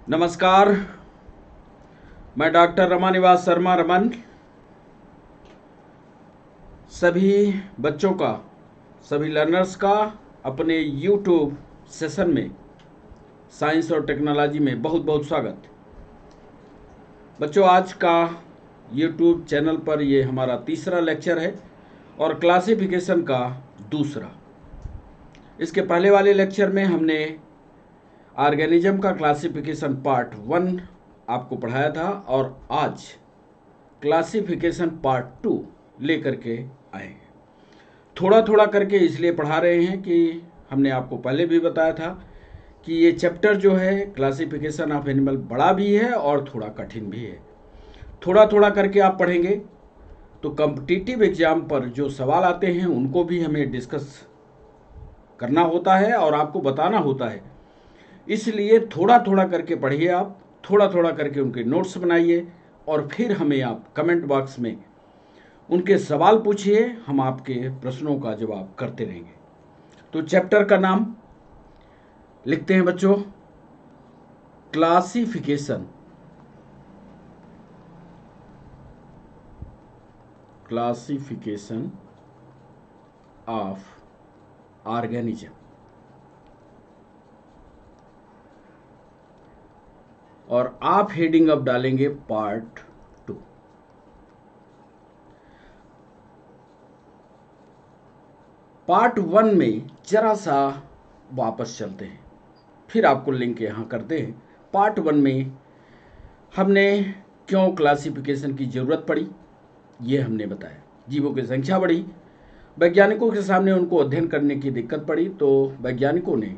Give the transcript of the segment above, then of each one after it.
नमस्कार। मैं डॉक्टर रमानिवास शर्मा रमन सभी बच्चों का, सभी लर्नर्स का अपने यूट्यूब सेशन में साइंस और टेक्नोलॉजी में बहुत बहुत स्वागत। बच्चों, आज का यूट्यूब चैनल पर ये हमारा तीसरा लेक्चर है और क्लासिफिकेशन का दूसरा। इसके पहले वाले लेक्चर में हमने ऑर्गेनिज्म का क्लासिफिकेशन पार्ट 1 आपको पढ़ाया था और आज क्लासिफिकेशन पार्ट 2 लेकर के आए हैं। थोड़ा थोड़ा करके इसलिए पढ़ा रहे हैं कि हमने आपको पहले भी बताया था कि ये चैप्टर जो है क्लासिफिकेशन ऑफ एनिमल बड़ा भी है और थोड़ा कठिन भी है। थोड़ा थोड़ा करके आप पढ़ेंगे तो कॉम्पिटिटिव एग्जाम पर जो सवाल आते हैं उनको भी हमें डिस्कस करना होता है और आपको बताना होता है। इसलिए थोड़ा थोड़ा करके पढ़िए, आप थोड़ा थोड़ा करके उनके नोट्स बनाइए और फिर हमें आप कमेंट बॉक्स में उनके सवाल पूछिए, हम आपके प्रश्नों का जवाब करते रहेंगे। तो चैप्टर का नाम लिखते हैं बच्चों, क्लासिफिकेशन। Classification of organism. और आप हेडिंग अब डालेंगे पार्ट 2। पार्ट 1 में जरा सा वापस चलते हैं, फिर आपको लिंक यहाँ करते हैं। पार्ट 1 में हमने क्यों क्लासिफिकेशन की ज़रूरत पड़ी ये हमने बताया। जीवों की संख्या बढ़ी, वैज्ञानिकों के सामने उनको अध्ययन करने की दिक्कत पड़ी, तो वैज्ञानिकों ने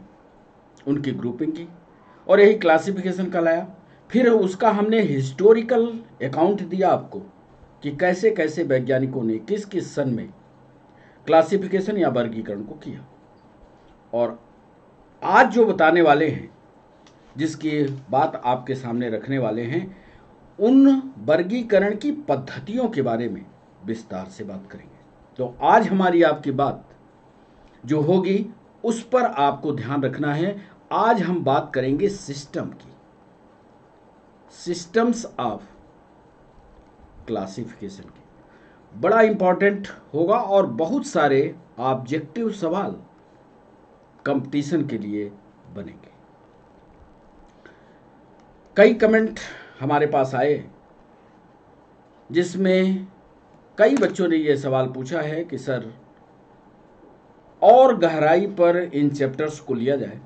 उनकी ग्रुपिंग की और यही क्लासिफिकेशन कहलाया। फिर उसका हमने हिस्टोरिकल अकाउंट दिया आपको कि कैसे कैसे वैज्ञानिकों ने किस किस सन में क्लासिफिकेशन या वर्गीकरण को किया। और आज जो बताने वाले हैं, जिसकी बात आपके सामने रखने वाले हैं, उन वर्गीकरण की पद्धतियों के बारे में विस्तार से बात करेंगे। तो आज हमारी आपकी बात जो होगी उस पर आपको ध्यान रखना है। आज हम बात करेंगे सिस्टम की, सिस्टम्स ऑफ क्लासिफिकेशन की। बड़ा इंपॉर्टेंट होगा और बहुत सारे ऑब्जेक्टिव सवाल कंपटीशन के लिए बनेंगे। कई कमेंट हमारे पास आए जिसमें कई बच्चों ने यह सवाल पूछा है कि सर और गहराई पर इन चैप्टर्स को लिया जाए।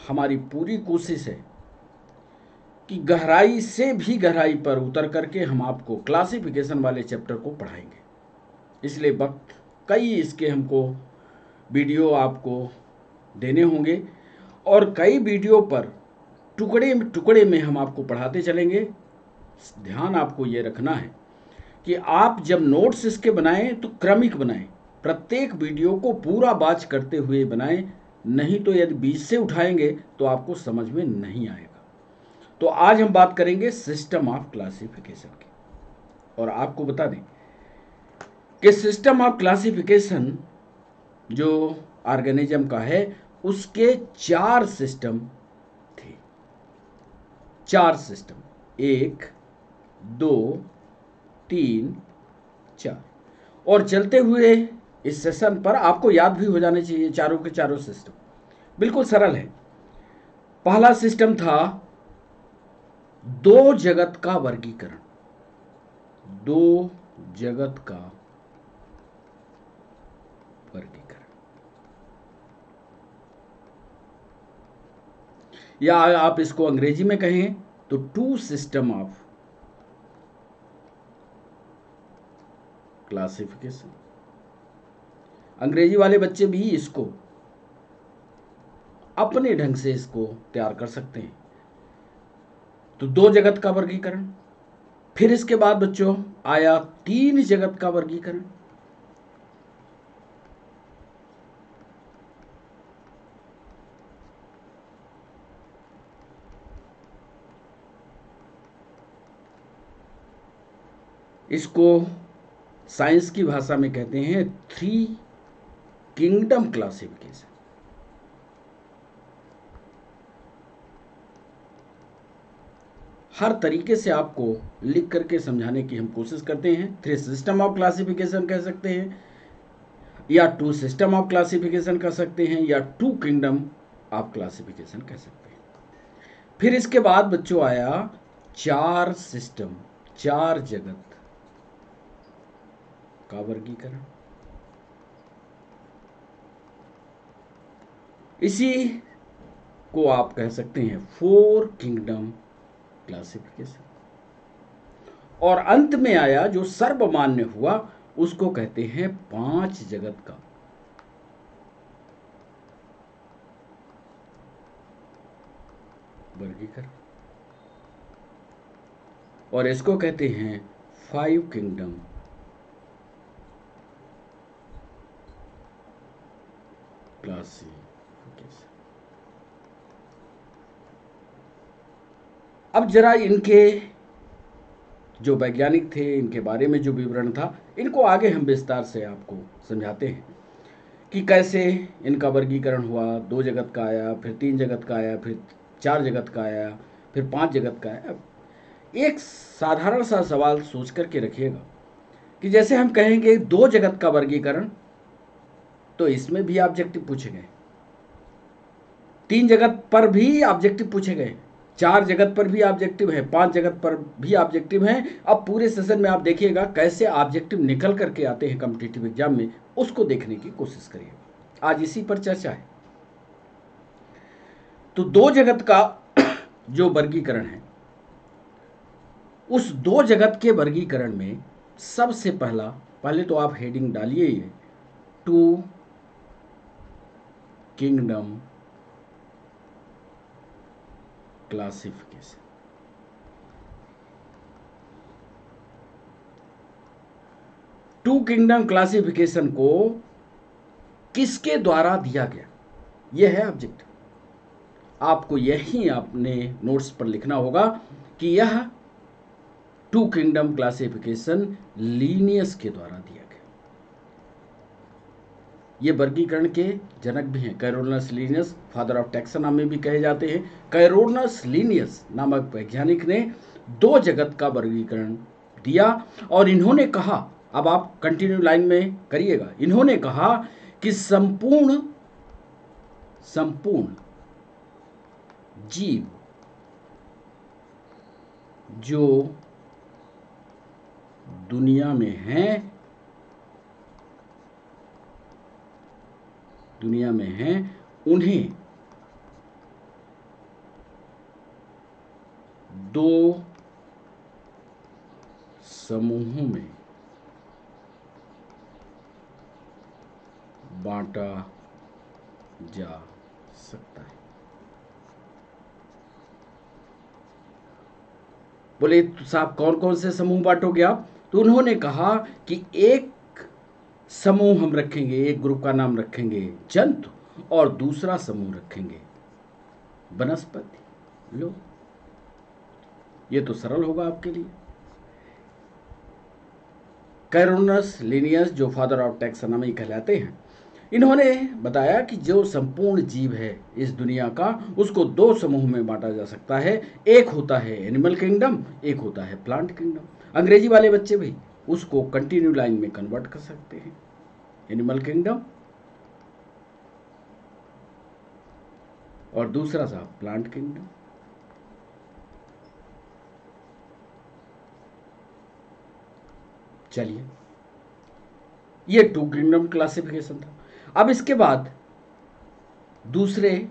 हमारी पूरी कोशिश है कि गहराई से भी गहराई पर उतर करके हम आपको क्लासिफिकेशन वाले चैप्टर को पढ़ाएंगे। इसलिए वक्त कई इसके हमको वीडियो आपको देने होंगे और कई वीडियो पर टुकड़े टुकड़े में हम आपको पढ़ाते चलेंगे। ध्यान आपको ये रखना है कि आप जब नोट्स इसके बनाएं तो क्रमिक बनाएं, प्रत्येक वीडियो को पूरा बाच करते हुए बनाएं, नहीं तो यदि बीच से उठाएंगे तो आपको समझ में नहीं आएगा। तो आज हम बात करेंगे सिस्टम ऑफ क्लासिफिकेशन की। और आपको बता दें कि सिस्टम ऑफ क्लासिफिकेशन जो ऑर्गेनिज्म का है उसके 4 सिस्टम थे। 4 सिस्टम, 1, 2, 3, 4। और चलते हुए इस सेशन पर आपको याद भी हो जाने चाहिए चारों के चारों सिस्टम। बिल्कुल सरल है। पहला सिस्टम था 2 जगत का वर्गीकरण। 2 जगत का वर्गीकरण, या आप इसको अंग्रेजी में कहें तो 2 सिस्टम ऑफ क्लासिफिकेशन। अंग्रेजी वाले बच्चे भी इसको अपने ढंग से इसको तैयार कर सकते हैं। तो 2 जगत का वर्गीकरण। फिर इसके बाद बच्चों आया 3 जगत का वर्गीकरण। इसको साइंस की भाषा में कहते हैं 3 किंगडम क्लासिफिकेशन। हर तरीके से आपको लिख करके समझाने की हम कोशिश करते हैं। 3 सिस्टम ऑफ क्लासिफिकेशन कह सकते हैं, या 2 सिस्टम ऑफ क्लासिफिकेशन कह सकते हैं, या 2 किंगडम ऑफ क्लासिफिकेशन कह सकते हैं। फिर इसके बाद बच्चों आया 4 सिस्टम, 4 जगत का वर्गीकरण। इसी को आप कह सकते हैं 4 किंगडम क्लासिफिकेशन। और अंत में आया जो सर्वमान्य हुआ, उसको कहते हैं 5 जगत का वर्गीकरण, और इसको कहते हैं 5 किंगडम क्लासिफिकेशन। अब जरा इनके जो वैज्ञानिक थे, इनके बारे में जो विवरण था, इनको आगे हम विस्तार से आपको समझाते हैं कि कैसे इनका वर्गीकरण हुआ। 2 जगत का आया, फिर 3 जगत का आया, फिर 4 जगत का आया, फिर 5 जगत का आया। एक साधारण सा सवाल सोच करके रखिएगा कि जैसे हम कहेंगे 2 जगत का वर्गीकरण, तो इसमें भी ऑब्जेक्टिव पूछे गए, 3 जगत पर भी ऑब्जेक्टिव पूछे गए, 4 जगत पर भी ऑब्जेक्टिव है, 5 जगत पर भी ऑब्जेक्टिव हैं। अब पूरे सेशन में आप देखिएगा कैसे ऑब्जेक्टिव निकल करके आते हैं कॉम्पिटिटिव एग्जाम में, उसको देखने की कोशिश करिएगा। आज इसी पर चर्चा है। तो 2 जगत का जो वर्गीकरण है, उस 2 जगत के वर्गीकरण में सबसे पहले तो आप हेडिंग डालिए, ये 2 kingdom classification. Two kingdom classification को किसके द्वारा दिया गया, यह है ऑब्जेक्टिव। आपको यही अपने नोट्स पर लिखना होगा कि यह 2 किंगडम क्लासिफिकेशन लीनियस के द्वारा दिया गया। ये वर्गीकरण के जनक भी हैं। Carolus Linnaeus father of taxonomy भी कहे जाते हैं। कैरोलस लीनियस नामक वैज्ञानिक ने 2 जगत का वर्गीकरण दिया, और इन्होंने कहा, अब आप कंटिन्यू लाइन में करिएगा, इन्होंने कहा कि संपूर्ण जीव जो दुनिया में हैं, उन्हें 2 समूहों में बांटा जा सकता है। बोले तो साहब कौन कौन से समूह बांटोगे आप? तो उन्होंने कहा कि एक समूह हम रखेंगे, एक ग्रुप का नाम रखेंगे जंतु, और दूसरा समूह रखेंगे वनस्पति। लो, ये तो सरल होगा आपके लिए। कैरोलस लीनियस जो फादर ऑफ टैक्सोनॉमी कहलाते हैं, इन्होंने बताया कि जो संपूर्ण जीव है इस दुनिया का, उसको 2 समूह में बांटा जा सकता है। एक होता है एनिमल किंगडम, एक होता है प्लांट किंगडम। अंग्रेजी वाले बच्चे भी उसको कंटिन्यू लाइन में कन्वर्ट कर सकते हैं, एनिमल किंगडम और दूसरा सा प्लांट किंगडम। चलिए, ये 2 किंगडम क्लासिफिकेशन था। अब इसके बाद दूसरे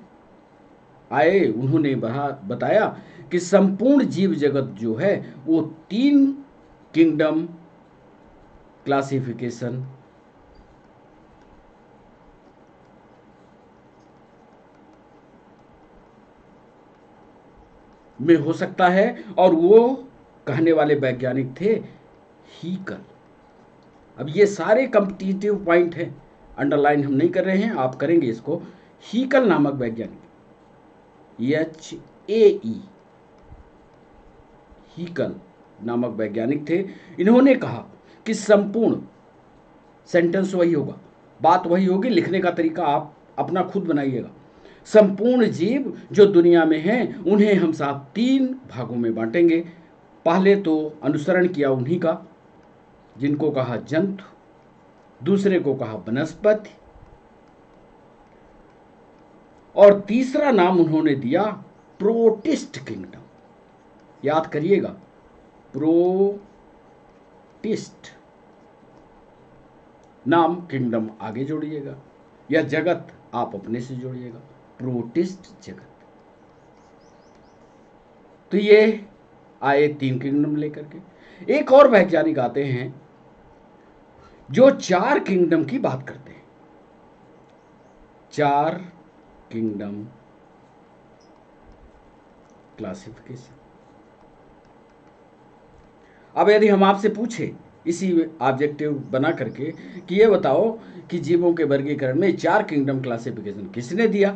आए, उन्होंने बताया कि संपूर्ण जीव जगत जो है वो 3 किंगडम क्लासिफिकेशन में हो सकता है, और वो कहने वाले वैज्ञानिक थे हीकल। अब ये सारे कॉम्पिटिटिव पॉइंट हैं, अंडरलाइन हम नहीं कर रहे हैं, आप करेंगे इसको। हीकल नामक वैज्ञानिक, HAE, हीकल नामक वैज्ञानिक थे। इन्होंने कहा कि संपूर्ण, सेंटेंस वही होगा, बात वही होगी, लिखने का तरीका आप अपना खुद बनाइएगा। संपूर्ण जीव जो दुनिया में हैं उन्हें हम साथ 3 भागों में बांटेंगे। पहले तो अनुसरण किया उन्हीं का, जिनको कहा जंतु, दूसरे को कहा वनस्पति, और तीसरा नाम उन्होंने दिया प्रोटिस्ट किंगडम। याद करिएगा, प्रोटिस्ट नाम, किंगडम आगे जोड़िएगा, या जगत आप अपने से जोड़िएगा, प्रोटिस्ट जगत। तो ये आए 3 किंगडम लेकर के। एक और वैज्ञानिक आते हैं जो 4 किंगडम की बात करते हैं। 4 किंगडम क्लासिफिकेशन। अब यदि हम आपसे पूछे इसी ऑब्जेक्टिव बना करके कि ये बताओ कि जीवों के वर्गीकरण में 4 किंगडम क्लासिफिकेशन किसने दिया,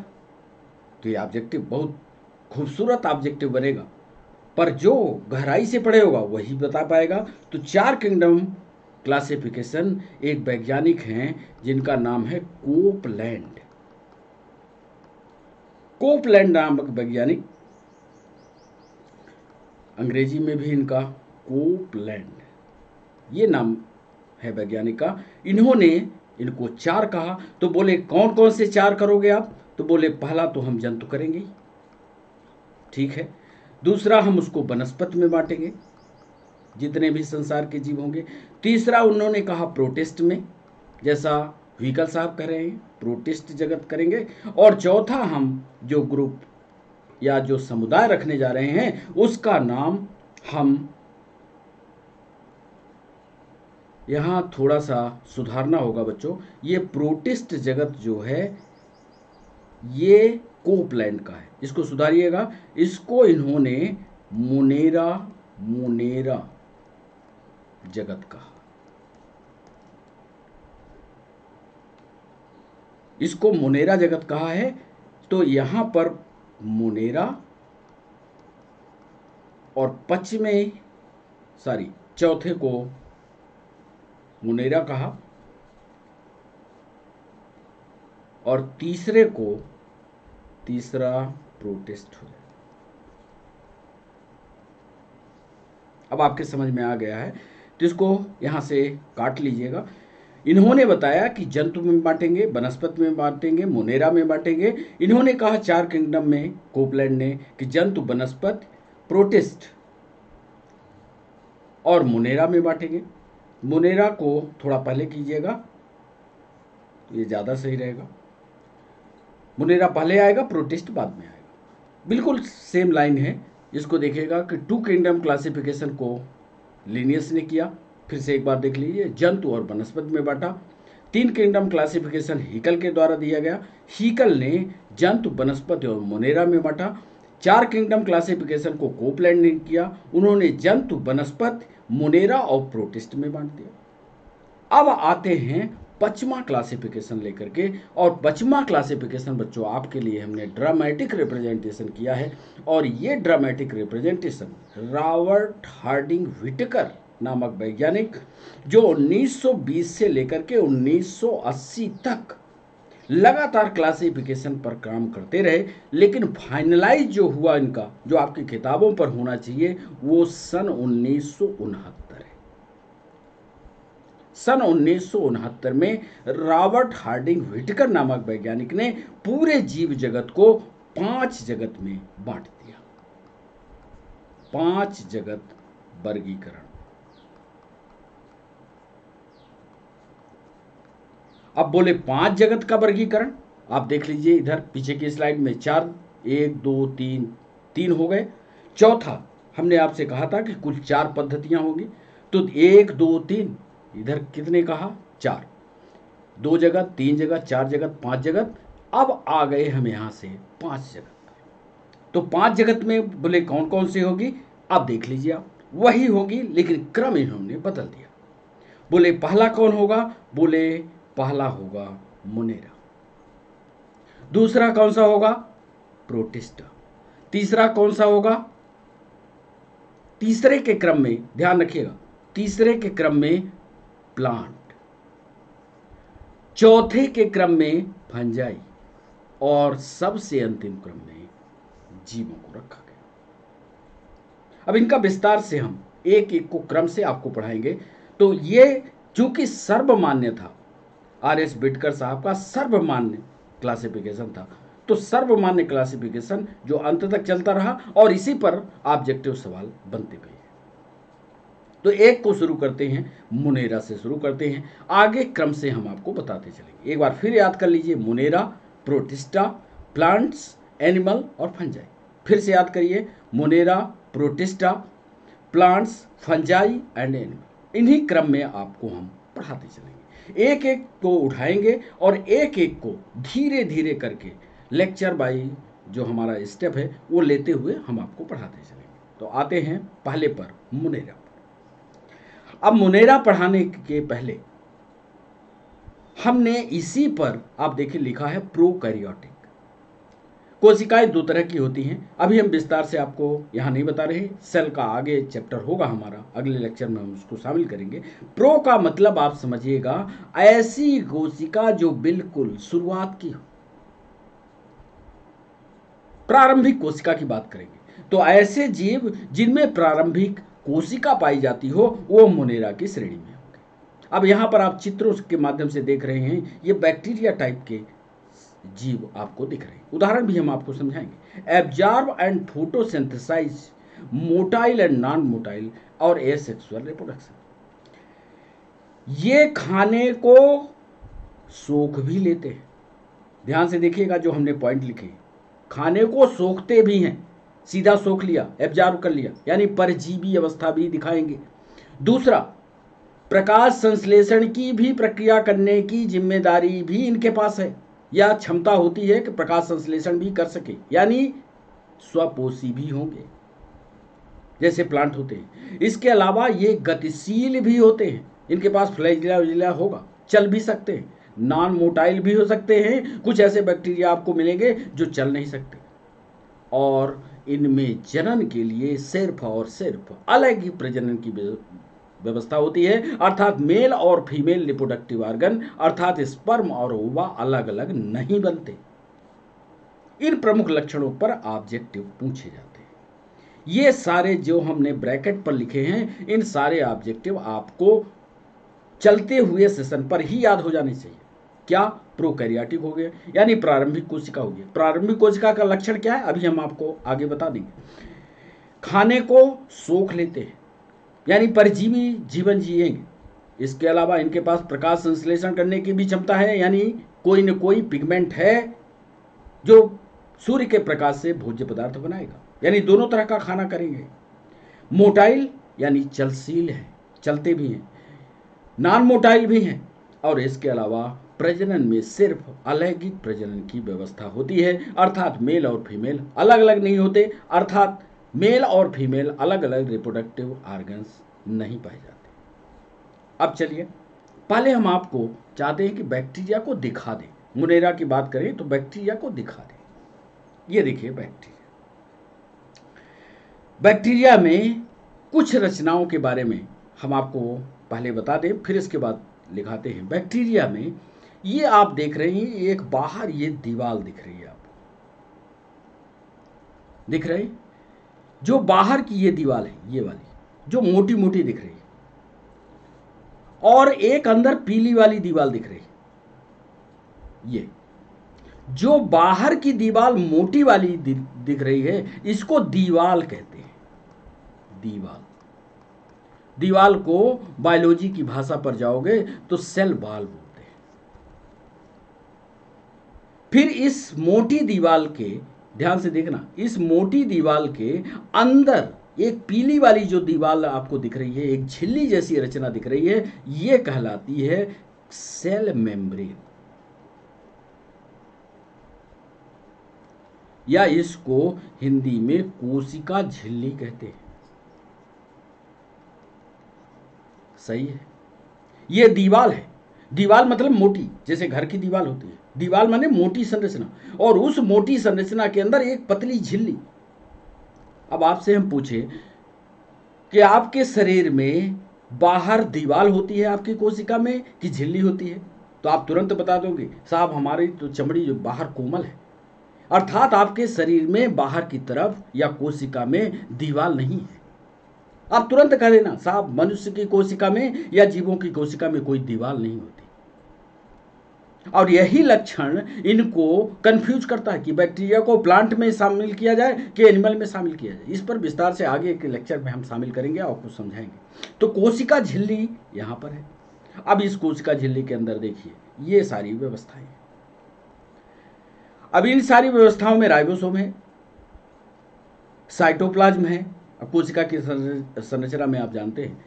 तो ये ऑब्जेक्टिव बहुत खूबसूरत ऑब्जेक्टिव बनेगा, पर जो गहराई से पढ़े होगा वही बता पाएगा। तो 4 किंगडम क्लासिफिकेशन एक वैज्ञानिक हैं जिनका नाम है कोपलैंड। कोपलैंड नामक वैज्ञानिक, अंग्रेजी में भी इनका कोपलैंड ये नाम है वैज्ञानिक का। इन्होंने इनको 4 कहा। तो बोले कौन कौन से 4 करोगे आप, तो बोले पहला तो हम जंतु करेंगे, ठीक है। दूसरा हम उसको वनस्पति में बांटेंगे, जितने भी संसार के जीव होंगे। तीसरा उन्होंने कहा प्रोटिस्ट में, जैसा व्हीकल साहब कह रहे हैं, प्रोटिस्ट जगत करेंगे। और चौथा हम जो ग्रुप या जो समुदाय रखने जा रहे हैं उसका नाम हम, यहां थोड़ा सा सुधारना होगा बच्चों, ये प्रोटिस्ट जगत जो है ये कोपलैंड का है, इसको सुधारिएगा। इसको इन्होंने मोनेरा जगत कहा, इसको मोनेरा जगत कहा है। तो यहां पर मोनेरा और चौथे को मोनेरा कहा और तीसरा प्रोटिस्ट हो जाए। अब आपके समझ में आ गया है, तो इसको यहां से काट लीजिएगा। इन्होंने बताया कि जंतु में बांटेंगे, वनस्पति में बांटेंगे, मोनेरा में बांटेंगे। इन्होंने कहा 4 किंगडम में, कोपलैंड ने, कि जंतु, वनस्पति, प्रोटिस्ट और मोनेरा में बांटेंगे। मोनेरा को थोड़ा पहले कीजिएगा, ये ज़्यादा सही रहेगा। मोनेरा पहले आएगा, प्रोटिस्ट बाद में आएगा। बिल्कुल सेम लाइन है। इसको देखिएगा कि 2 किंगडम क्लासिफिकेशन को लिनियस ने किया। फिर से एक बार देख लीजिए, जंतु और वनस्पति में बांटा। 3 किंगडम क्लासिफिकेशन हीकल के द्वारा दिया गया। हीकल ने जंतु, वनस्पति और मोनेरा में बांटा। 4 किंगडम क्लासिफिकेशन को कोपलैंड ने किया। उन्होंने जंतु, वनस्पति, मोनेरा और प्रोटिस्ट में बांट दिया। अब आते हैं 5वां क्लासिफिकेशन लेकर के, और 5वां क्लासिफिकेशन बच्चों आपके लिए हमने ड्रामेटिक रिप्रेजेंटेशन किया है। और ये dramatic representation Robert Harding Whittaker नामक वैज्ञानिक, जो 1920 से लेकर के 1980 तक लगातार क्लासिफिकेशन पर काम करते रहे, लेकिन फाइनलाइज जो हुआ इनका, जो आपकी किताबों पर होना चाहिए, वो सन 1969 है। सन 1969 में रॉबर्ट हार्डिंग व्हिटेकर नामक वैज्ञानिक ने पूरे जीव जगत को 5 जगत में बांट दिया। 5 जगत वर्गीकरण। अब बोले 5 जगत का वर्गीकरण, आप देख लीजिए इधर पीछे की स्लाइड में 4, 1 2 3 हो गए। चौथा हमने आपसे कहा था कि कुल 4 पद्धतियां होंगी, तो 1 2 3, इधर कितने कहा, 4, 2 जगत, 3 जगत, 4 जगत, 5 जगत। अब आ गए हम यहां से 5 जगत। तो 5 जगत में बोले कौन कौन सी होगी, अब देख लीजिए आप, वही होगी लेकिन क्रम इन्होंने बदल दिया। बोले पहला कौन होगा, बोले पहला होगा मोनेरा। दूसरा कौन सा होगा, प्रोटिस्टा। तीसरा कौन सा होगा, तीसरे के क्रम में ध्यान रखिएगा, तीसरे के क्रम में प्लांट। चौथे के क्रम में फंजाई। और सबसे अंतिम क्रम में जीवों को रखा गया। अब इनका विस्तार से हम एक एक को क्रम से आपको पढ़ाएंगे। तो ये चूंकि सर्वमान्य था, आर.एस. बिडकर साहब का सर्वमान्य क्लासिफिकेशन था, तो सर्वमान्य क्लासिफिकेशन जो अंत तक चलता रहा और इसी पर ऑब्जेक्टिव सवाल बनते गए। तो एक को शुरू करते हैं, मुनेरा से शुरू करते हैं, आगे क्रम से हम आपको बताते चलेंगे। एक बार फिर याद कर लीजिए, मुनेरा, प्रोटिस्टा, प्लांट्स, एनिमल और फंजाई। फिर से याद करिए, Monera, protista, plants, fungi and animal. इन्हीं क्रम में आपको हम पढ़ाते चलेंगे, एक एक को उठाएंगे और एक एक को धीरे धीरे करके लेक्चर बाई जो हमारा स्टेप है वो लेते हुए हम आपको पढ़ाते चलेंगे। तो आते हैं पहले पर, मुनेरा। अब मुनेरा पढ़ाने के पहले हमने इसी पर आप देखिए लिखा है प्रोकैरियोटिक। कोशिकाएं दो तरह की होती हैं, अभी हम विस्तार से आपको यहाँ नहीं बता रहे, सेल का आगे चैप्टर होगा हमारा, अगले लेक्चर में हम उसको शामिल करेंगे। प्रो का मतलब आप समझिएगा ऐसी कोशिका जो बिल्कुल शुरुआत की हो, प्रारंभिक कोशिका की बात करेंगे। तो ऐसे जीव जिनमें प्रारंभिक कोशिका पाई जाती हो वो मुनेरा की श्रेणी में होंगे। अब यहाँ पर आप चित्रों के माध्यम से देख रहे हैं, ये बैक्टीरिया टाइप के जीव आपको दिख रहे हैं। उदाहरण भी हम आपको समझाएंगे। Absorb and photosynthesize motile and non motile और एसेक्सुअल रिप्रोडक्शन। ये खाने को सोख भी लेते हैं। ध्यान से देखिएगा जो हमने पॉइंट लिखे, खाने को सोखते भी हैं, सीधा सोख लिया, एब्जॉर्ब कर लिया, यानी परजीवी अवस्था भी दिखाएंगे। दूसरा, प्रकाश संश्लेषण की भी प्रक्रिया करने की जिम्मेदारी भी इनके पास है, या क्षमता होती है कि प्रकाश संश्लेषण भी कर सके, यानी स्वपोषी भी होंगे जैसे प्लांट होते हैं। इसके अलावा ये गतिशील भी होते हैं, इनके पास फ्लैजिला होगा, चल भी सकते हैं, नॉन मोटाइल भी हो सकते हैं। कुछ ऐसे बैक्टीरिया आपको मिलेंगे जो चल नहीं सकते, और इनमें जनन के लिए सिर्फ और सिर्फ अलग ही प्रजनन की व्यवस्था होती है, अर्थात मेल और फीमेल रिप्रोडक्टिव ऑर्गन अर्थात स्पर्म और ओवा अलग अलग नहीं बनते। इन प्रमुख लक्षणों पर ऑब्जेक्टिव पूछे जाते हैं। ये सारे जो हमने ब्रैकेट पर लिखे हैं, इन सारे ऑब्जेक्टिव आपको चलते हुए सेशन पर ही याद हो जाने चाहिए। क्या? प्रोकैरियोटिक हो गया, यानी प्रारंभिक कोशिका हो गया। प्रारंभिक कोशिका का लक्षण क्या है अभी हम आपको आगे बता देंगे। खाने को सोख लेते हैं, यानी परजीवी जीवन जिएंगे। इसके अलावा इनके पास प्रकाश संश्लेषण करने की भी क्षमता है, यानी कोई न कोई पिगमेंट है जो सूर्य के प्रकाश से भोज्य पदार्थ बनाएगा, यानी दोनों तरह का खाना करेंगे। मोटाइल यानी चलशील है, चलते भी हैं, नॉन मोटाइल भी हैं, और इसके अलावा प्रजनन में सिर्फ अलैंगिक प्रजनन की व्यवस्था होती है, अर्थात मेल और फीमेल अलग अलग नहीं होते, अर्थात मेल और फीमेल अलग अलग रिप्रोडक्टिव ऑर्गन्स नहीं पाए जाते। अब चलिए पहले हम आपको चाहते हैं कि बैक्टीरिया को दिखा दें। मुनेरा की बात करें तो बैक्टीरिया को दिखा दें। ये देखिए बैक्टीरिया। बैक्टीरिया में कुछ रचनाओं के बारे में हम आपको पहले बता दें, फिर इसके बाद लिखाते हैं। बैक्टीरिया में ये आप देख रहे हैं, एक बाहर ये दीवार दिख रही है, आपको दिख रही, जो बाहर की ये दीवार है, ये वाली जो मोटी मोटी दिख रही है, और एक अंदर पीली वाली दीवार दिख रही है। ये जो बाहर की दीवार मोटी वाली दिख रही है, इसको दीवाल कहते हैं। दीवाल, दीवाल को बायोलॉजी की भाषा पर जाओगे तो सेल वॉल बोलते हैं। फिर इस मोटी दीवाल के, ध्यान से देखना, इस मोटी दीवाल के अंदर एक पीली वाली जो दीवार आपको दिख रही है, एक झिल्ली जैसी रचना दिख रही है, ये कहलाती है सेल मेम्ब्रेन, या इसको हिंदी में कोशिका झिल्ली कहते हैं। सही है, ये दीवाल है। दीवाल मतलब मोटी, जैसे घर की दीवाल होती है, दीवाल माने मोटी संरचना, और उस मोटी संरचना के अंदर एक पतली झिल्ली। अब आपसे हम पूछे कि आपके शरीर में बाहर दीवाल होती है आपकी कोशिका में कि झिल्ली होती है, तो आप तुरंत बता दोगे साहब हमारी तो चमड़ी जो बाहर कोमल है, अर्थात आपके शरीर में बाहर की तरफ या कोशिका में दीवार नहीं है। आप तुरंत कह देना साहब मनुष्य की कोशिका में या जीवों की कोशिका में कोई दीवार नहीं होती। और यही लक्षण इनको कंफ्यूज करता है कि बैक्टीरिया को प्लांट में शामिल किया जाए कि एनिमल में शामिल किया जाए। इस पर विस्तार से आगे के लेक्चर में हम शामिल करेंगे और कुछ समझाएंगे। तो कोशिका झिल्ली यहां पर है। अब इस कोशिका झिल्ली के अंदर देखिए ये सारी व्यवस्थाएं। अब इन सारी व्यवस्थाओं में राइबोसोम है, साइटोप्लाज्म है। अब कोशिका की संरचना में आप जानते हैं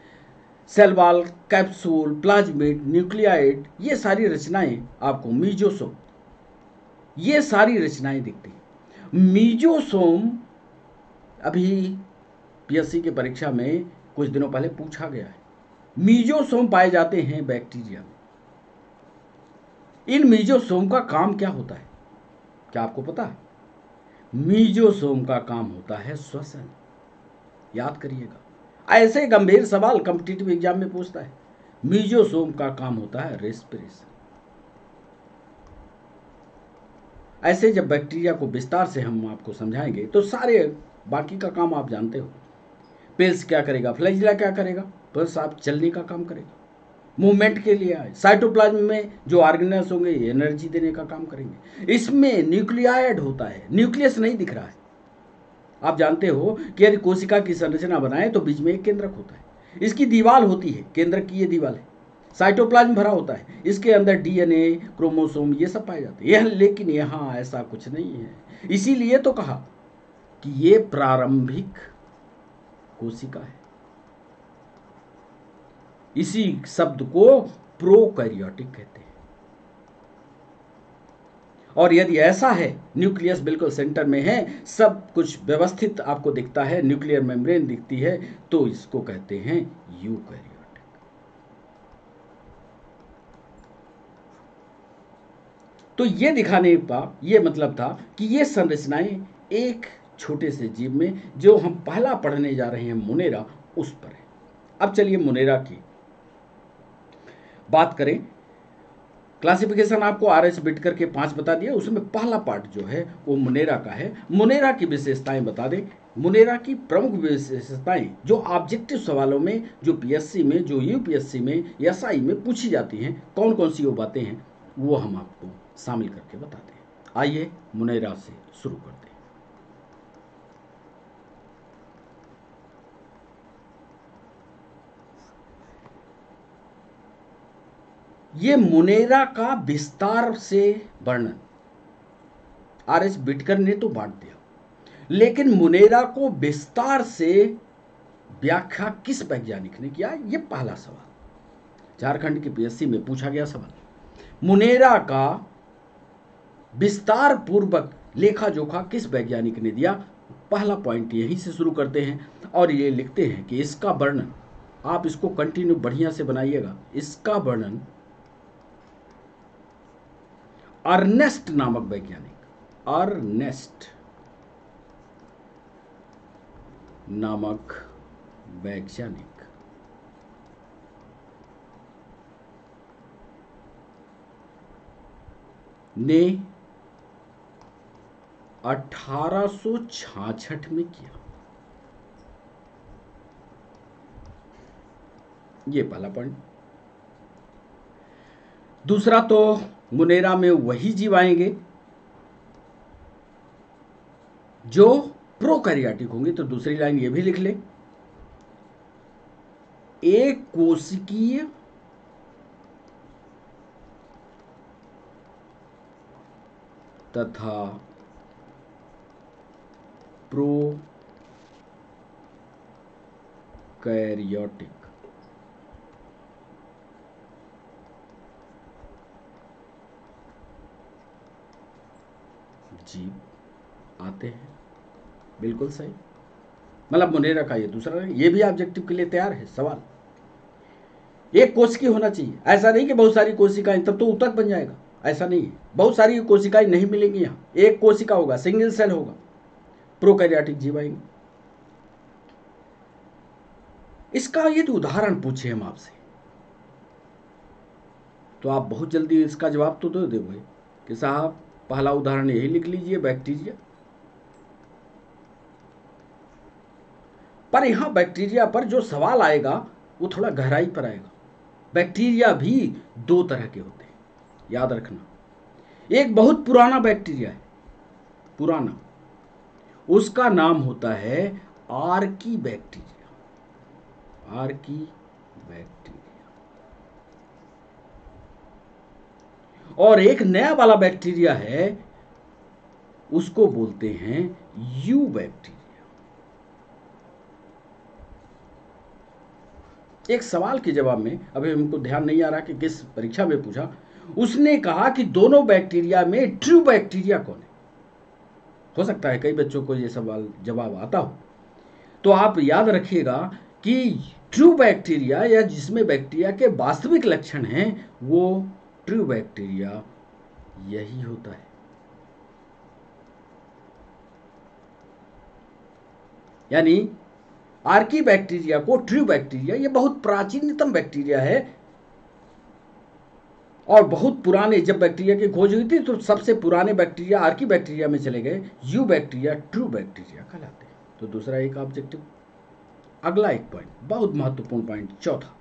cell wall, capsule, plasmid, nucleoid, ये सारी रचनाएं आपको मीजोसोम, ये सारी रचनाएं दिखती हैं। मीजोसोम अभी पीएससी की परीक्षा में कुछ दिनों पहले पूछा गया है। मीजोसोम पाए जाते हैं बैक्टीरिया में। इन मीजोसोम का काम क्या होता है, क्या आपको पता है? मीजोसोम का काम होता है श्वसन। याद करिएगा, ऐसे गंभीर सवाल कॉम्पिटिटिव एग्जाम में पूछता है। मीजोसोम का काम होता है रेस्पिरेशन। ऐसे जब बैक्टीरिया को विस्तार से हम आपको समझाएंगे तो सारे बाकी का काम आप जानते हो। पेल्स क्या करेगा, फ्लैजिला क्या करेगा, बस आप चलने का काम करेगा, मूवमेंट के लिए आए। साइटोप्लाज्म में जो ऑर्गेनेल्स होंगे एनर्जी देने का काम करेंगे। इसमें न्यूक्लियाइड होता है, न्यूक्लियस नहीं दिख रहा है। आप जानते हो कि यदि कोशिका की संरचना बनाए तो बीच में एक केंद्रक होता है, इसकी दीवार होती है, केंद्रक की ये दीवार है। साइटोप्लाज्म भरा होता है, इसके अंदर डीएनए, क्रोमोसोम ये सब पाए जाते हैं। लेकिन यहाँ ऐसा कुछ नहीं है। इसीलिए तो कहा कि ये प्रारंभिक कोशिका है। इसी शब्द को प्रोकैरियोटिक कहते हैं। और यदि ऐसा है, न्यूक्लियस बिल्कुल सेंटर में है, सब कुछ व्यवस्थित आपको दिखता है, न्यूक्लियर मेम्ब्रेन दिखती है, तो इसको कहते हैं यूकैरियोटिक। तो ये दिखाने का ये मतलब था कि ये संरचनाएं एक छोटे से जीव में, जो हम पहला पढ़ने जा रहे हैं मुनेरा, उस पर है। अब चलिए मुनेरा की बात करें। क्लासिफिकेशन आपको आर.एच. बिटकर के 5 बता दिया, उसमें पहला पार्ट जो है वो मुनेरा का है। मुनेरा की विशेषताएं बता दें। मुनेरा की प्रमुख विशेषताएं जो ऑब्जेक्टिव सवालों में, जो पीएससी में, जो यूपीएससी में, एसआई में पूछी जाती हैं, कौन कौन सी वो बातें हैं, वो हम आपको शामिल करके बताते हैं। आइए मुनेरा से शुरू करते हैं। ये मुनेरा का विस्तार से वर्णन आर.एच. बिटकर ने तो बांट दिया, लेकिन मुनेरा को विस्तार से व्याख्या किस वैज्ञानिक ने किया, ये पहला सवाल झारखंड की पीएससी में पूछा गया सवाल। मुनेरा का विस्तार पूर्वक लेखा जोखा किस वैज्ञानिक ने दिया, पहला पॉइंट यहीं से शुरू करते हैं। और ये लिखते हैं कि इसका वर्णन, आप इसको कंटिन्यू बढ़िया से बनाइएगा, इसका वर्णन अर्नेस्ट नामक वैज्ञानिक, अर्नेस्ट नामक वैज्ञानिक ने 1866 में किया। ये पहला पॉइंट। दूसरा, तो मुनेरा में वही जीव आएंगे जो प्रोकैरियोटिक होंगे। तो दूसरी लाइन ये भी लिख ले, एक कोशिकीय तथा प्रोकैरियोटिक जीव आते हैं। बिल्कुल सही। मतलब मुनेरा का ये दूसरा, ये भी ऑब्जेक्टिव के लिए तैयार है सवाल। एक कोशिकी होना चाहिए, ऐसा नहीं कि बहुत सारी कोशिकाएं, तब तो ऊतक बन जाएगा, ऐसा नहीं है। बहुत सारी कोशिकाएं नहीं मिलेंगी, यहाँ एक कोशिका होगा, सिंगल सेल होगा, प्रोकैरियोटिक जीव आएंगे। इसका यदि उदाहरण पूछे हम आपसे, तो आप बहुत जल्दी इसका जवाब तो दे दोगे कि साहब पहला उदाहरण यही लिख लीजिए, बैक्टीरिया। पर यहां बैक्टीरिया पर जो सवाल आएगा वो थोड़ा गहराई पर आएगा। बैक्टीरिया भी दो तरह के होते हैं, याद रखना। एक बहुत पुराना बैक्टीरिया है, पुराना, उसका नाम होता है आर्की बैक्टीरिया। Archie bacteria. और एक नया वाला बैक्टीरिया है, उसको बोलते हैं यू बैक्टीरिया। एक सवाल के जवाब में, अभी हमको ध्यान नहीं आ रहा कि किस परीक्षा में पूछा, उसने कहा कि दोनों बैक्टीरिया में ट्रू बैक्टीरिया कौन है। हो सकता है कई बच्चों को ये सवाल जवाब आता हो, तो आप याद रखिएगा कि ट्रू बैक्टीरिया या जिसमें बैक्टीरिया के वास्तविक लक्षण हैं वो ट्रू बैक्टीरिया यही होता है। यानी आर्की बैक्टीरिया को ट्रू बैक्टीरिया, ये बहुत प्राचीनतम बैक्टीरिया है और बहुत पुराने, जब बैक्टीरिया की खोज हुई थी तो सबसे पुराने बैक्टीरिया आर्की बैक्टीरिया में चले गए, यू बैक्टीरिया ट्रू बैक्टीरिया कहलाते हैं। तो दूसरा एक ऑब्जेक्टिव। अगला एक पॉइंट, बहुत महत्वपूर्ण पॉइंट, चौथा।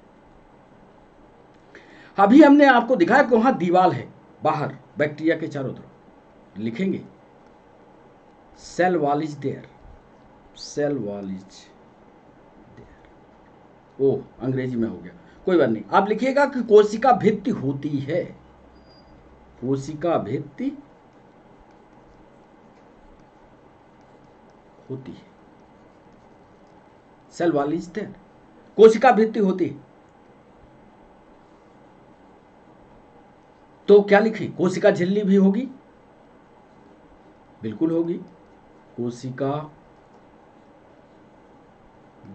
अभी हमने आपको दिखाया कि वहां दीवार है बाहर बैक्टीरिया के चारों तरफ, लिखेंगे cell wall is there, cell wall is there. ओ अंग्रेजी में हो गया, कोई बात नहीं। आप लिखिएगा कि कोशिका भित्ति होती है, कोशिका भित्ति होती है, सेल वॉल इज देयर, कोशिका भित्ति होती है। तो क्या लिखें, कोशिका झिल्ली भी होगी, बिल्कुल होगी, कोशिका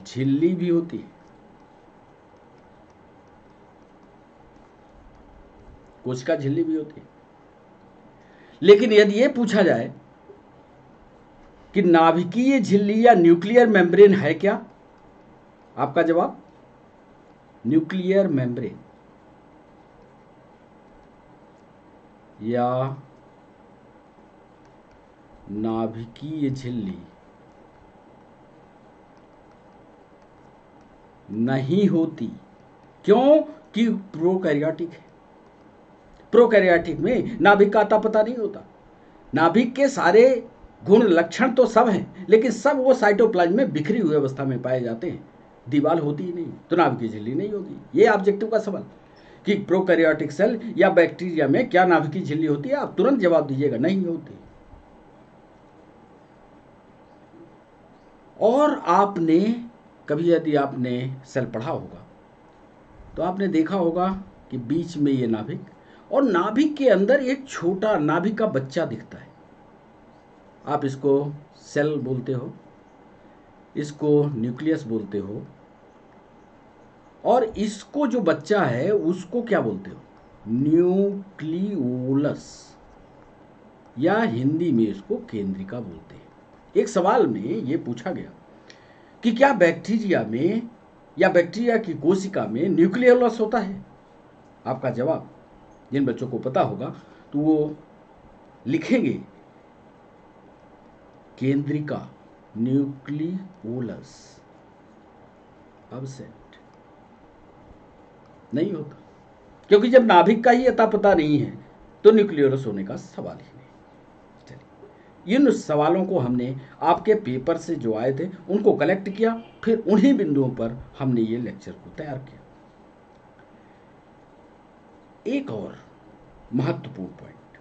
झिल्ली भी होती है, कोशिका झिल्ली भी होती है। लेकिन यदि यह पूछा जाए कि नाभिकीय झिल्ली या न्यूक्लियर मेम्ब्रेन है क्या, आपका जवाब न्यूक्लियर मेम्ब्रेन या नाभिकीय झिल्ली नहीं होती। क्यों? कि प्रोकैरियोटिक है। प्रोकैरियोटिक में नाभिक का अता पता नहीं होता। नाभिक के सारे गुण लक्षण तो सब हैं, लेकिन सब वो साइटोप्लाज्म में बिखरी हुई अवस्था में पाए जाते हैं, दीवार होती ही नहीं, तो नाभिकीय झिल्ली नहीं होगी। ये ऑब्जेक्टिव का सवाल कि प्रोकैरियोटिक सेल या बैक्टीरिया में क्या नाभिकीय झिल्ली होती है, आप तुरंत जवाब दीजिएगा नहीं होती। और आपने कभी यदि आपने सेल पढ़ा होगा तो आपने देखा होगा कि बीच में ये नाभिक, और नाभिक के अंदर एक छोटा नाभिक का बच्चा दिखता है। आप इसको सेल बोलते हो, इसको न्यूक्लियस बोलते हो, और इसको जो बच्चा है उसको क्या बोलते हो, न्यूक्लियोलस, या हिंदी में इसको केंद्रिका बोलते हैं। एक सवाल में ये पूछा गया कि क्या बैक्टीरिया में या बैक्टीरिया की कोशिका में न्यूक्लियोलस होता है। आपका जवाब, जिन बच्चों को पता होगा तो वो लिखेंगे केंद्रिका, न्यूक्लियोलस। अब्सेंट, नहीं होता, क्योंकि जब नाभिक का ही अता पता नहीं है तो न्यूक्लियोलस होने का सवाल ही नहीं। चलिए, इन सवालों को हमने आपके पेपर से जो आए थे उनको कलेक्ट किया, फिर उन्हीं बिंदुओं पर हमने ये लेक्चर को तैयार किया। एक और महत्वपूर्ण पॉइंट,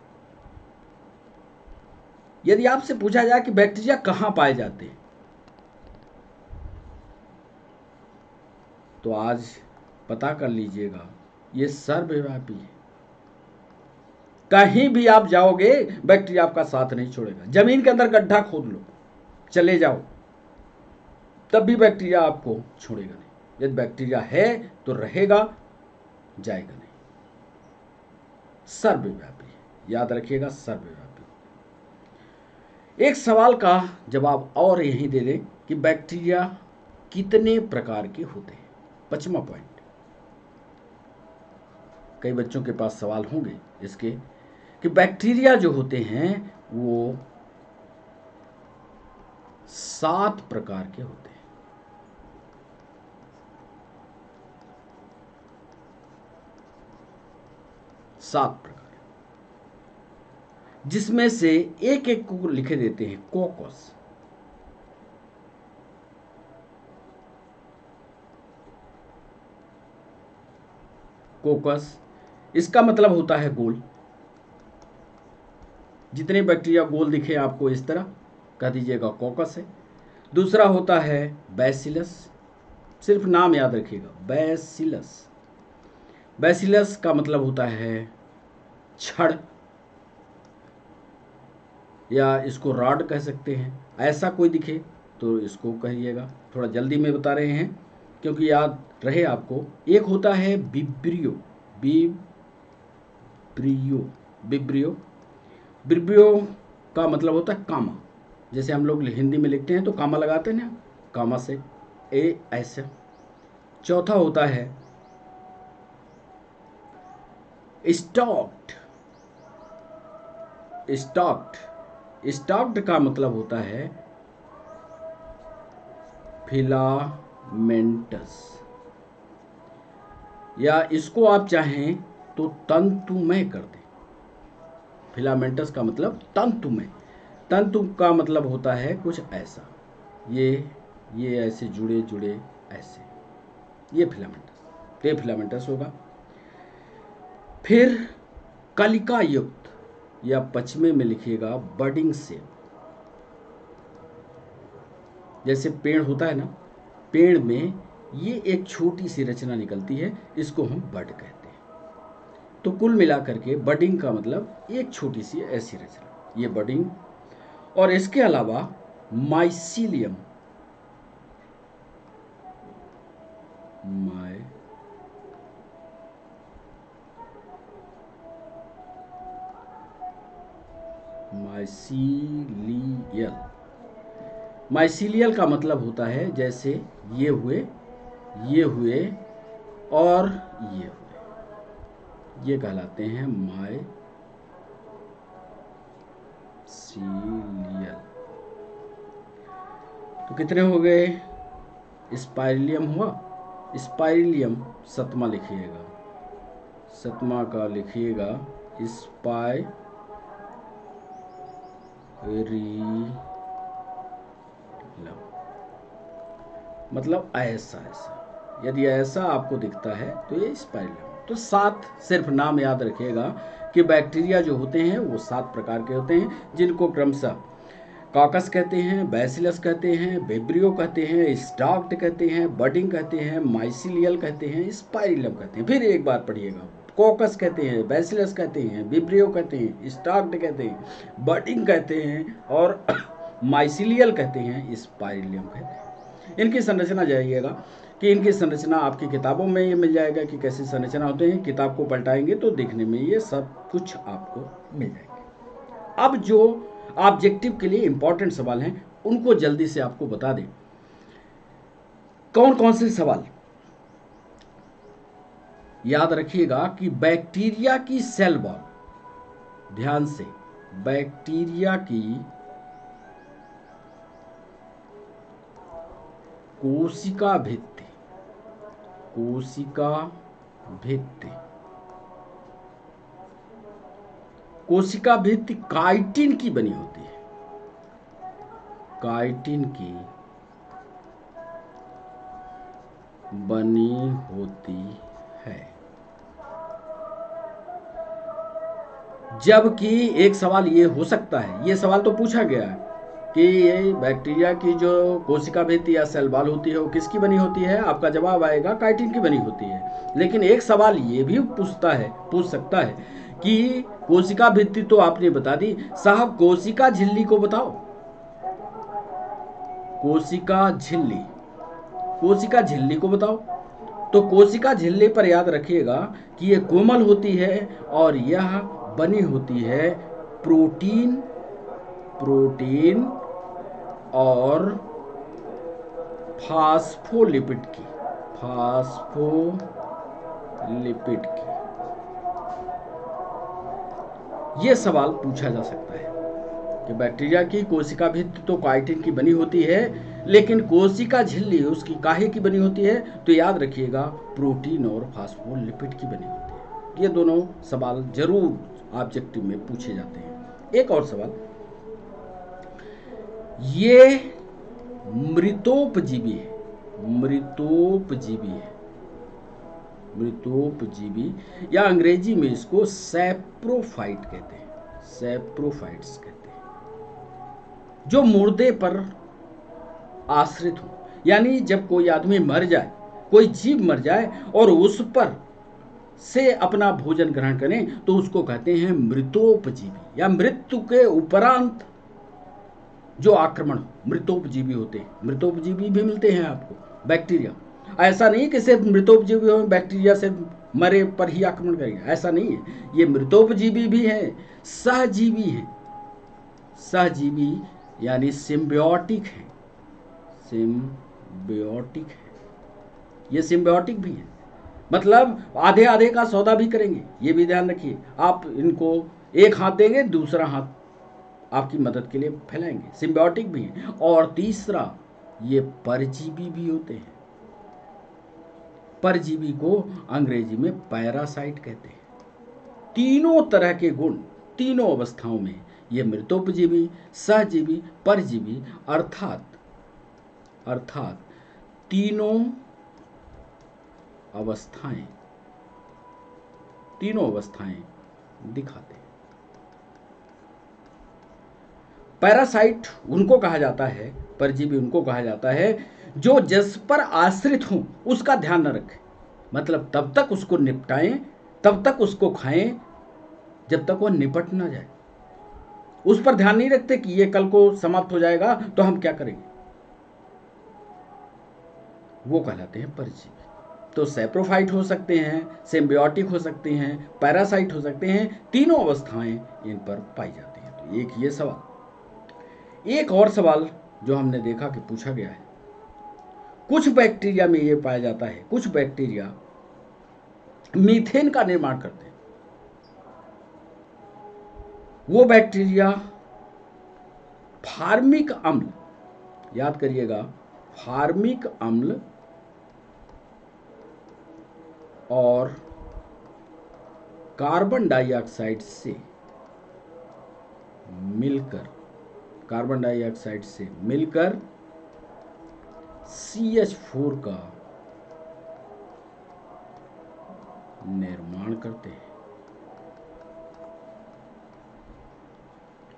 यदि आपसे पूछा जाए कि बैक्टीरिया कहां पाए जाते हैं, तो आज पता कर लीजिएगा, ये सर्वव्यापी है। कहीं भी आप जाओगे बैक्टीरिया आपका साथ नहीं छोड़ेगा। जमीन के अंदर गड्ढा खोद लो, चले जाओ, तब भी बैक्टीरिया आपको छोड़ेगा नहीं। यदि बैक्टीरिया है तो रहेगा, जाएगा नहीं। सर्वव्यापी, याद रखिएगा, सर्वव्यापी। एक सवाल का जवाब और यही दे दें कि बैक्टीरिया कितने प्रकार के होते हैं। 5वां पॉइंट, कई बच्चों के पास सवाल होंगे इसके कि बैक्टीरिया जो होते हैं वो 7 प्रकार के होते हैं। 7 प्रकार, जिसमें से एक एक को लिखे देते हैं। कोकस, कोकस इसका मतलब होता है गोल। जितने बैक्टीरिया गोल दिखे आपको इस तरह, कह दीजिएगा कोकस है। दूसरा होता है बैसिलस, सिर्फ नाम याद रखिएगा, बैसिलस। बैसिलस का मतलब होता है छड़, या इसको रॉड कह सकते हैं। ऐसा कोई दिखे तो इसको कहिएगा। थोड़ा जल्दी में बता रहे हैं क्योंकि याद रहे आपको। एक होता है विब्रियो, विब्रियो, विब्रियो। विब्रियो का मतलब होता है कामा। जैसे हम लोग हिंदी में लिखते हैं तो कामा लगाते हैं ना, कामा से ए ऐसे। चौथा होता है स्टॉक्ड। स्टॉक्ड, स्टॉक्ड का मतलब होता है फिलामेंटस, या इसको आप चाहें तो तंतुमय कर दें। फिलामेंटस का मतलब तंतुमय। तंतु का मतलब होता है कुछ ऐसा, ये ऐसे जुड़े जुड़े ऐसे, ये फिलामेंटस, ये फिलामेंटस होगा। फिर कलिका युक्त, या पश्चिमी में लिखिएगा बडिंग शेप। जैसे पेड़ होता है ना, पेड़ में ये एक छोटी सी रचना निकलती है, इसको हम बड कहते हैं। तो कुल मिलाकर के बडिंग का मतलब एक छोटी सी ऐसी रचना, ये बडिंग। और इसके अलावा माइसीलियम, माइसीलियल। माइसीलियल का मतलब होता है जैसे ये हुए और ये हुए, ये कहलाते हैं माइसीलियल। तो कितने हो गए? स्पाइरिलियम हुआ। स्पाइरिलियम सतमा लिखिएगा, सतमा का लिखिएगा स्पाइरिलियम, मतलब ऐसा ऐसा। यदि ऐसा आपको दिखता है तो ये स्पाइरिलियम। तो 7 सिर्फ नाम याद रखिएगा कि बैक्टीरिया जो होते हैं वो 7 प्रकार के होते हैं, जिनको क्रमशः कॉकस कहते हैं, बैसिलस कहते हैं, विब्रियो कहते हैं, स्टॉक्ड कहते हैं, बडिंग कहते हैं, माइसीलियल कहते हैं, स्पाइरिलियम कहते हैं। फिर एक बार पढ़िएगा, कॉकस कहते हैं, बैसिलस कहते हैं, विब्रियो कहते हैं, स्टॉक्ड कहते हैं, बडिंग कहते हैं, और माइसीलियल कहते हैं, स्पाइरिलियम कहते हैं। इनकी संरचना जाइएगा कि इनकी संरचना आपकी किताबों में ये मिल जाएगा कि कैसी संरचना होते हैं। किताब को पलटाएंगे तो देखने में ये सब कुछ आपको मिल जाएंगे। अब जो ऑब्जेक्टिव के लिए इंपॉर्टेंट सवाल हैं उनको जल्दी से आपको बता दें। कौन कौन से सवाल याद रखिएगा कि बैक्टीरिया की सेल वॉल, ध्यान से, बैक्टीरिया की कोशिका भित्ति, कोशिका भित्ति, कोशिका भित्ति काइटिन की बनी होती है, काइटिन की बनी होती है। जबकि एक सवाल ये हो सकता है, ये सवाल तो पूछा गया है कि ये बैक्टीरिया की जो कोशिका भित्ति या सेल वॉल होती है वो किसकी बनी होती है? आपका जवाब आएगा काइटिन की बनी होती है। लेकिन एक सवाल ये भी पूछ सकता है कि कोशिका भित्ति तो आपने बता दी, साहब कोशिका झिल्ली को बताओ। कोशिका झिल्ली, कोशिका झिल्ली को बताओ। तो कोशिका झिल्ली पर याद रखिएगा कि ये कोमल होती है और यह बनी होती है प्रोटीन, प्रोटीन और फास्फोलिपिड की, फास्फोलिपिड की। ये सवाल पूछा जा सकता है कि बैक्टीरिया की कोशिका भित्ति तो काइटिन की बनी होती है, लेकिन कोशिका झिल्ली उसकी काहे की बनी होती है? तो याद रखिएगा, प्रोटीन और फास्फोलिपिड की बनी होती है। ये दोनों सवाल जरूर ऑब्जेक्टिव में पूछे जाते हैं। एक और सवाल, ये मृतोपजीवी है, मृतोपजीवी है, मृतोपजीवी, या अंग्रेजी में इसको सैप्रोफाइट कहते हैं, सैप्रोफाइट्स कहते हैं, जो मुर्दे पर आश्रित हो। यानी जब कोई आदमी मर जाए, कोई जीव मर जाए और उस पर से अपना भोजन ग्रहण करें, तो उसको कहते हैं मृतोपजीवी, या मृत्यु के उपरांत जो आक्रमण मृतोपजीवी होते हैं। मृतोपजीवी भी मिलते हैं आपको बैक्टीरिया। ऐसा नहीं कि सिर्फ मृतोपजीवी हो बैक्टीरिया से मरे पर ही आक्रमण करेंगे, ऐसा नहीं है। ये मृतोपजीवी भी हैं, सहजीवी हैं। सहजीवी यानी सिम्बियोटिक है, सिम्बियोटिक है, ये सिम्बियोटिक भी है, मतलब आधे आधे का सौदा भी करेंगे। ये भी ध्यान रखिए, आप इनको एक हाथ देंगे, दूसरा हाथ आपकी मदद के लिए फैलाएंगे, सिम्बियोटिक भी है। और तीसरा, ये परजीवी भी होते हैं। परजीवी को अंग्रेजी में पैरासाइट कहते हैं। तीनों तरह के गुण तीनों अवस्थाओं में ये मृतोपजीवी, सहजीवी, परजीवी अर्थात तीनों अवस्थाएं दिखाते हैं। पैरासाइट उनको कहा जाता है, परजीवी उनको कहा जाता है जो जिस पर आश्रित हो उसका ध्यान न रखें, मतलब तब तक उसको निपटाएं, तब तक उसको खाएं जब तक वो निपट ना जाए। उस पर ध्यान नहीं रखते कि ये कल को समाप्त हो जाएगा तो हम क्या करेंगे, वो कहलाते हैं परजीवी। तो सैप्रोफाइट हो सकते हैं, सिम्बियोटिक हो सकते हैं, पैरासाइट हो सकते हैं, तीनों अवस्थाएं इन पर पाई जाती हैं। तो एक ये सवाल। एक और सवाल जो हमने देखा कि पूछा गया है, कुछ बैक्टीरिया में ये पाया जाता है, कुछ बैक्टीरिया मीथेन का निर्माण करते हैं। वो बैक्टीरिया फार्मिक अम्ल, याद करिएगा, फार्मिक अम्ल और कार्बन डाइऑक्साइड से मिलकर CH4 का निर्माण करते हैं।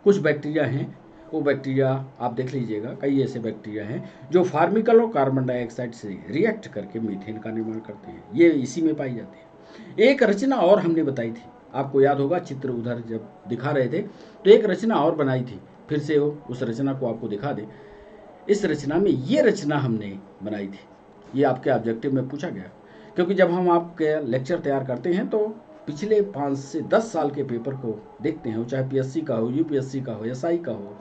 कुछ बैक्टीरिया हैं, वो बैक्टीरिया आप देख लीजिएगा, कई ऐसे बैक्टीरिया हैं जो फार्मिकल और कार्बन डाइऑक्साइड से रिएक्ट करके मीथेन का निर्माण करते हैं। ये इसी में पाई जाती है। एक रचना और हमने बताई थी, आपको याद होगा, चित्र उधर जब दिखा रहे थे तो एक रचना और बनाई थी, फिर से उस रचना को आपको दिखा दें। इस रचना में ये रचना हमने बनाई थी, ये आपके ऑब्जेक्टिव में पूछा गया, क्योंकि जब हम आपके लेक्चर तैयार करते हैं तो पिछले 5 से 10 साल के पेपर को देखते हैं, चाहे PSC का हो, UPSC का हो, SI का हो,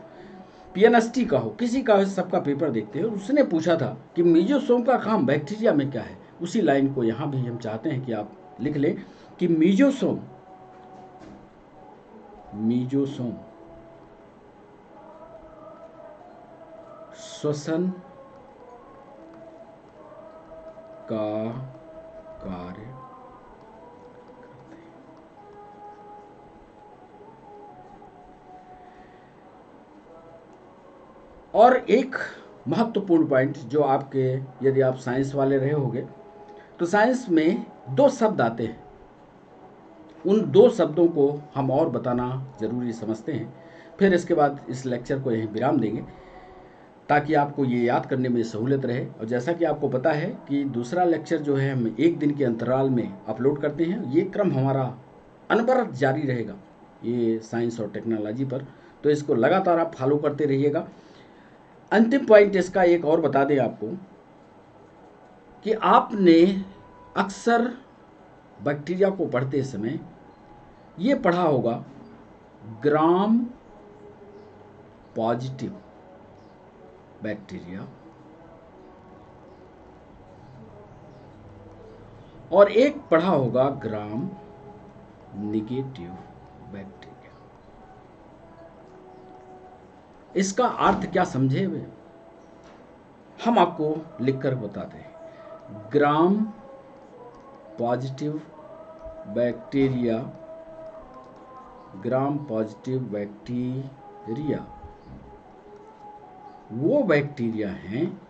PNST का हो, किसी का हो, सबका पेपर देखते हैं। उसने पूछा था कि मीजोसोम का काम बैक्टीरिया में क्या है। उसी लाइन को यहाँ भी हम चाहते हैं कि आप लिख लें कि मीजोसोम श्वसन का कार्य करते हैं। और एक महत्वपूर्ण पॉइंट जो आपके, यदि आप साइंस वाले रहे होंगे तो साइंस में 2 शब्द आते हैं, उन 2 शब्दों को हम और बताना जरूरी समझते हैं। फिर इसके बाद इस लेक्चर को यहीं विराम देंगे ताकि आपको ये याद करने में सहूलियत रहे। और जैसा कि आपको पता है कि दूसरा लेक्चर जो है हम 1 दिन के अंतराल में अपलोड करते हैं। ये क्रम हमारा अनवरत जारी रहेगा ये साइंस और टेक्नोलॉजी पर, तो इसको लगातार आप फॉलो करते रहिएगा। अंतिम पॉइंट इसका एक और बता दें आपको कि आपने अक्सर बैक्टीरिया को पढ़ते समय ये पढ़ा होगा ग्राम पॉजिटिव बैक्टीरिया और एक पढ़ा होगा ग्राम निगेटिव बैक्टीरिया। इसका अर्थ क्या समझे हुए हम आपको लिखकर बताते हैं। Gram positive bacteria, gram positive bacteria वो बैक्टीरिया हैं,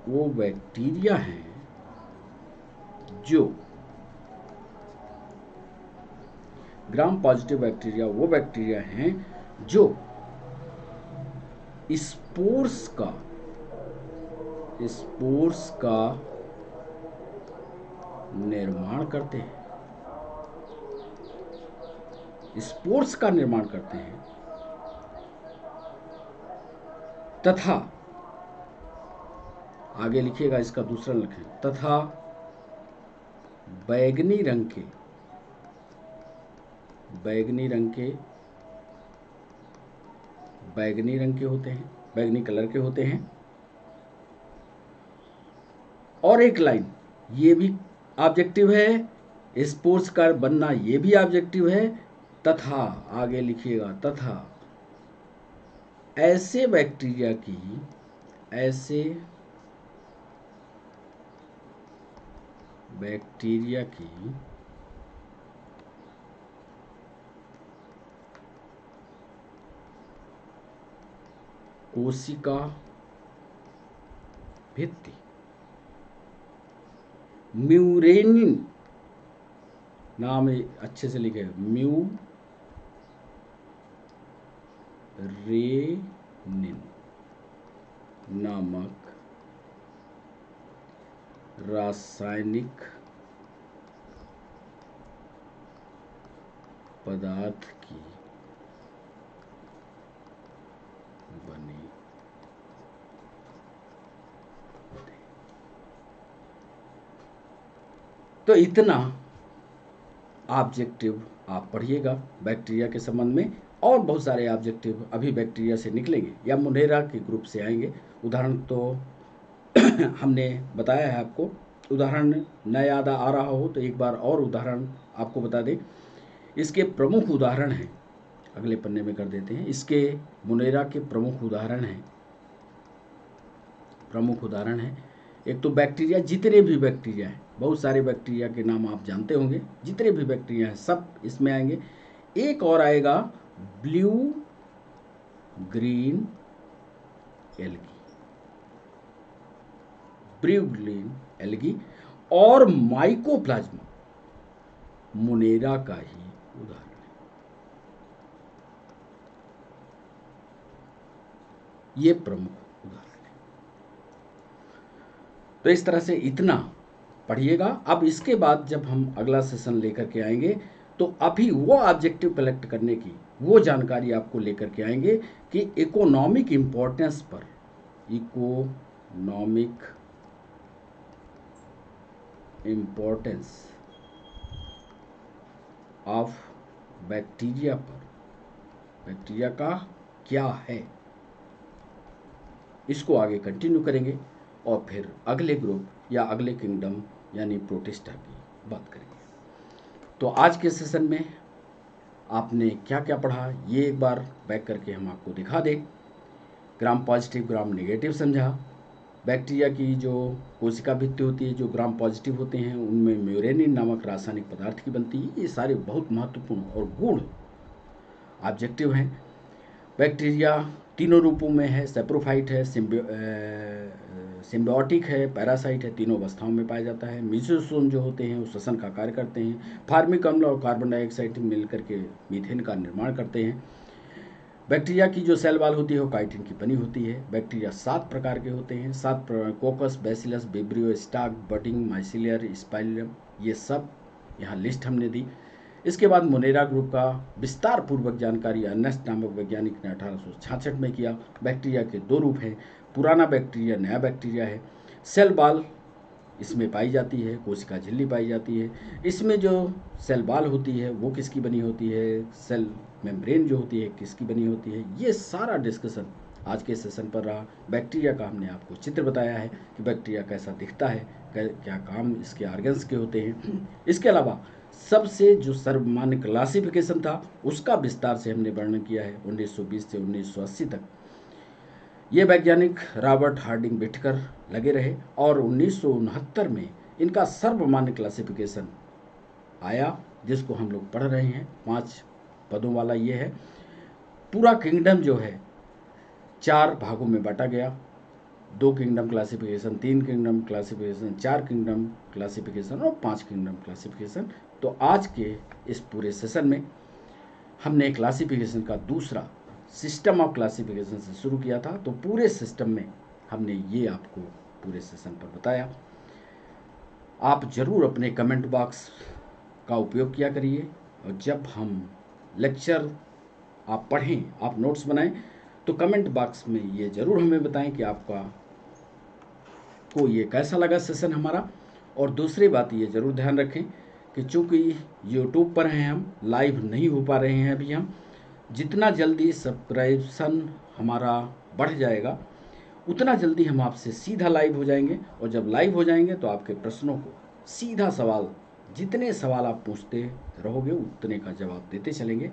वो बैक्टीरिया हैं जो ग्राम पॉजिटिव बैक्टीरिया वो बैक्टीरिया हैं जो स्पोर्स का निर्माण करते हैं, स्पोर्स का निर्माण करते हैं तथा आगे लिखिएगा, इसका दूसरा लिखें, तथा बैगनी रंग के होते हैं, बैगनी कलर के होते हैं। और एक लाइन ये भी ऑब्जेक्टिव है, स्पोर्स का बनना ये भी ऑब्जेक्टिव है, तथा आगे लिखिएगा, तथा ऐसे बैक्टीरिया की कोशिका भित्ति म्यूरेनिन, नाम अच्छे से लिखे, म्यूरेनिन नामक रासायनिक पदार्थ की बनी होते हैं। तो इतना ऑब्जेक्टिव आप पढ़िएगा बैक्टीरिया के संबंध में, और बहुत सारे ऑब्जेक्टिव अभी बैक्टीरिया से निकलेंगे या मुनेरा के ग्रुप से आएंगे। उदाहरण तो हमने बताया है आपको, उदाहरण न याद आ रहा हो तो एक बार और उदाहरण आपको बता दें। इसके प्रमुख उदाहरण हैं, अगले पन्ने में कर देते हैं। इसके मुनेरा के प्रमुख उदाहरण हैं। एक तो बैक्टीरिया, जितने भी बैक्टीरिया हैं, बहुत सारे बैक्टीरिया के नाम आप जानते होंगे, जितने भी बैक्टीरिया हैं सब इसमें आएंगे। एक और आएगा ब्लू ग्रीन एल्गी और माइकोप्लाज्मा मुनेरा का ही उदाहरण है। ये प्रमुख उदाहरण है। तो इस तरह से इतना पढ़िएगा। अब इसके बाद जब हम अगला सेशन लेकर के आएंगे तो अभी वो ऑब्जेक्टिव कलेक्ट करने की वो जानकारी आपको लेकर के आएंगे कि इकोनॉमिक इंपॉर्टेंस पर, इकोनॉमिक इंपॉर्टेंस ऑफ बैक्टीरिया पर, बैक्टीरिया का क्या है, इसको आगे कंटिन्यू करेंगे और फिर अगले ग्रुप या अगले किंगडम यानी प्रोटिस्टा की बात करेंगे। तो आज के सेशन में आपने क्या क्या पढ़ा ये एक बार बैक करके हम आपको दिखा दें। ग्राम पॉजिटिव ग्राम नेगेटिव समझा, बैक्टीरिया की जो कोशिका भित्ति होती है जो ग्राम पॉजिटिव होते हैं उनमें म्यूरेनिन नामक रासायनिक पदार्थ की बनती है। ये सारे बहुत महत्वपूर्ण और गूढ़ ऑब्जेक्टिव हैं। बैक्टीरिया तीनों रूपों में है, सेप्रोफाइट है, सिम्बायोटिक है, पैरासाइट है, तीनों अवस्थाओं में पाया जाता है। मेसोसोम जो होते हैं वो श्वसन का कार्य करते हैं। फार्मिक अम्ल और कार्बन डाइऑक्साइड मिलकर के मीथेन का निर्माण करते हैं। बैक्टीरिया की जो सेल वॉल होती है वो काइटिन की बनी होती है। बैक्टीरिया 7 प्रकार के होते हैं, 7 coccus, bacillus, vibrio, stalk, budding, mycelial, spirillum, ये सब यहाँ लिस्ट हमने दी। इसके बाद मोनेरा ग्रुप का विस्तार पूर्वक जानकारी अर्नेस्ट नामक वैज्ञानिक ने 1866 में किया। बैक्टीरिया के 2 रूप हैं, पुराना बैक्टीरिया, नया बैक्टीरिया है। सेल वॉल इसमें पाई जाती है, कोशिका झिल्ली पाई जाती है। इसमें जो सेल वॉल होती है वो किसकी बनी होती है, सेल मेम्ब्रेन जो होती है किसकी बनी होती है, ये सारा डिस्कशन आज के सेशन पर रहा। बैक्टीरिया का हमने आपको चित्र बताया है कि बैक्टीरिया कैसा दिखता है, क्या काम इसके ऑर्गन्स के होते हैं। इसके अलावा सबसे जो सर्वमान्य क्लासिफिकेशन था उसका विस्तार से हमने वर्णन किया है 1920 से 1980 तक। ये वैज्ञानिक रॉबर्ट हार्डिंग बिटकर लगे रहे और 1969 में इनका सर्वमान्य क्लासिफिकेशन आया, जिसको हम लोग पढ़ रहे हैं। 5 पदों वाला ये है। पूरा किंगडम जो है 4 भागों में बांटा गया, 2 kingdom classification, 3 kingdom classification, 4 kingdom classification और 5 किंगडम क्लासिफिकेशन। तो आज के इस पूरे सेशन में हमने क्लासिफिकेशन का दूसरा सिस्टम ऑफ क्लासिफिकेशन से शुरू किया था। तो पूरे सिस्टम में हमने ये आपको पूरे सेशन पर बताया। आप ज़रूर अपने कमेंट बॉक्स का उपयोग किया करिए, और जब हम लेक्चर आप पढ़ें, आप नोट्स बनाएं, तो कमेंट बॉक्स में ये ज़रूर हमें बताएं कि आपका को ये कैसा लगा सेशन हमारा। और दूसरी बात ये ज़रूर ध्यान रखें कि चूँकि यूट्यूब पर हैं, हम लाइव नहीं हो पा रहे हैं अभी। हम जितना जल्दी सब्सक्रिप्शन हमारा बढ़ जाएगा उतना जल्दी हम आपसे सीधा लाइव हो जाएंगे, और जब लाइव हो जाएंगे तो आपके प्रश्नों को सीधा सवाल, जितने सवाल आप पूछते रहोगे उतने का जवाब देते चलेंगे।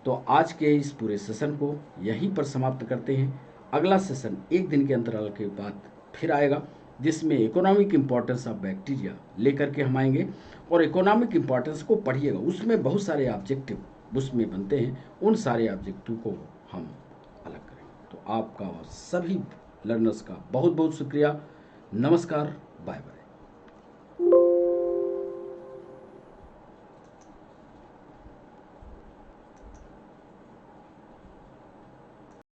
तो आज के इस पूरे सेशन को यहीं पर समाप्त करते हैं। अगला सेशन 1 दिन के अंतराल के बाद फिर आएगा, जिसमें इकोनॉमिक इम्पोर्टेंस ऑफ बैक्टीरिया लेकर के हम आएंगे। और इकोनॉमिक इम्पोर्टेंस को पढ़िएगा, उसमें बहुत सारे ऑब्जेक्टिव उसमें बनते हैं, उन सारे ऑब्जेक्टिव को हम अलग करेंगे। तो आपका सभी लर्नर्स का बहुत बहुत शुक्रिया। नमस्कार, बाय बाय।